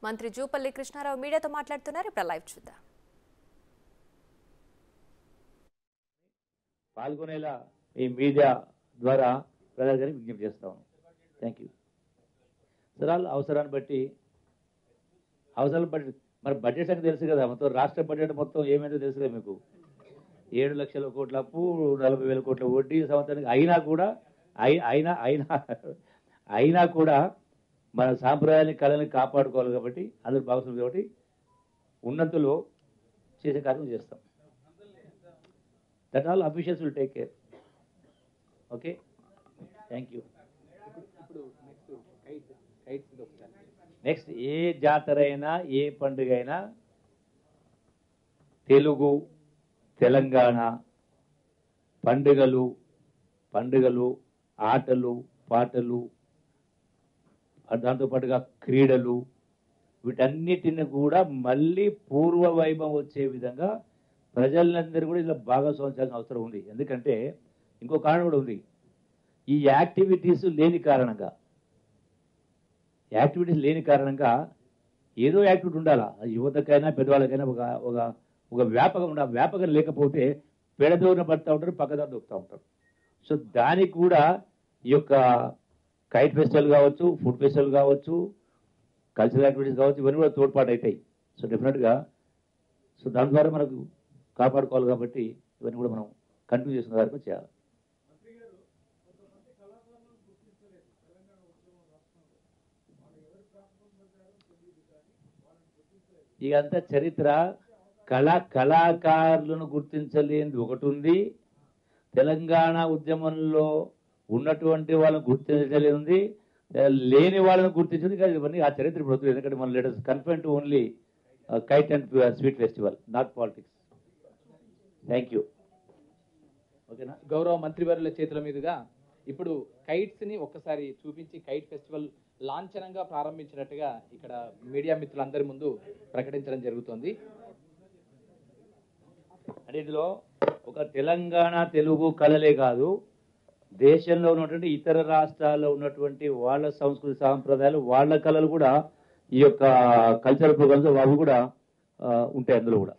మంత్రి జూపల్లి కృష్ణారావు మీడియాతో మాట్లాడుతున్నారు. ఇప్పుడు లైవ్ చూద్దాం. పాల్గొనేలా ఈ మీడియా ద్వారా ప్రజలకు విజ్ఞప్తి చేస్తాం. Thank you sir. అవసరాన్ని బట్టి మరి బడ్జెట్ అని తెలుసు కదా, మొత్తం రాష్ట్ర బడ్జెట్ మొత్తం ఏమైందో తెలుసు కదా మీకు. 7 లక్షల కోట్ల అప్పు, 40,000 కోట్ల వడ్డీ సంవత్సరానికి. అయినా కూడా మన సాంప్రదాయాన్ని కళని కాపాడుకోవాలి కాబట్టి అందరూ భాగస్వాములు కాబట్టి ఉన్నంతలో చేసే కార్యక్రమం చేస్తాం. That all officials will take care. Okay, thank you. Next ఏ జాతర అయినా ఏ పండుగ అయినా తెలుగు తెలంగాణ పండుగలు ఆటలు పాటలు దాంతోపాటుగా క్రీడలు వీటన్నిటిని కూడా మళ్ళీ పూర్వ వైభవం వచ్చే విధంగా ప్రజలందరూ కూడా ఇలా భాగస్వామ్యం చేయాల్సిన అవసరం ఉంది. ఎందుకంటే ఇంకో కారణం కూడా ఉంది. ఈ యాక్టివిటీస్ లేని కారణంగా ఏదో యాక్టివిటీ ఉండాలా, యువతకైనా పెద్దవాళ్ళకైనా ఒక వ్యాపకం ఉండాలి. వ్యాపకం లేకపోతే పెడదోరిన పడుతూ ఉంటారు, పక్కదారి దొక్కుతూ ఉంటారు. సో దానికి కూడా ఈ యొక్క కైట్ ఫెస్టివల్ కావచ్చు, ఫుడ్ ఫెస్టివల్ కావచ్చు, కల్చరల్ యాక్టివిటీస్ కావచ్చు, ఇవన్నీ కూడా తోడ్పాటు అవుతాయి. సో డెఫినెట్గా దాని ద్వారా మనకు కాపాడుకోవాలి కాబట్టి ఇవన్నీ కూడా మనం కంటిన్యూ చేసుకునే వరకు చేయాలి. ఇదంతా చరిత్ర. కళాకారులను గుర్తించలేనిది ఒకటి ఉంది, తెలంగాణ ఉద్యమంలో ఉన్నటువంటి వాళ్ళని గుర్తించలేనిది, లేని వాళ్ళని గుర్తించింది. ఇవన్నీ ఆ చరిత్ర ఇప్పుడు. ఎందుకంటే మన latest confine to only kite and sweet festival, not politics. Thank you. ఓకేనా. గౌరవ మంత్రివర్యుల చేతుల మీదుగా ఇప్పుడు కైట్స్ ని ఒక్కసారి చూపించి కైట్ ఫెస్టివల్ లాంఛనంగా ప్రారంభించినట్టుగా ఇక్కడ మీడియా మిత్రులందరి ముందు ప్రకటించడం జరుగుతోంది. అంటే ఇందులో ఒక తెలంగాణ తెలుగు కళలే కాదు, దేశంలో ఉన్నటువంటి ఇతర రాష్ట్రాల్లో ఉన్నటువంటి వాళ్ళ సంస్కృతి సాంప్రదాయాలు, వాళ్ళ కళలు కూడా ఈ యొక్క కల్చరల్ ప్రోగ్రామ్స్ అవి కూడా ఉంటాయి అందులో కూడా.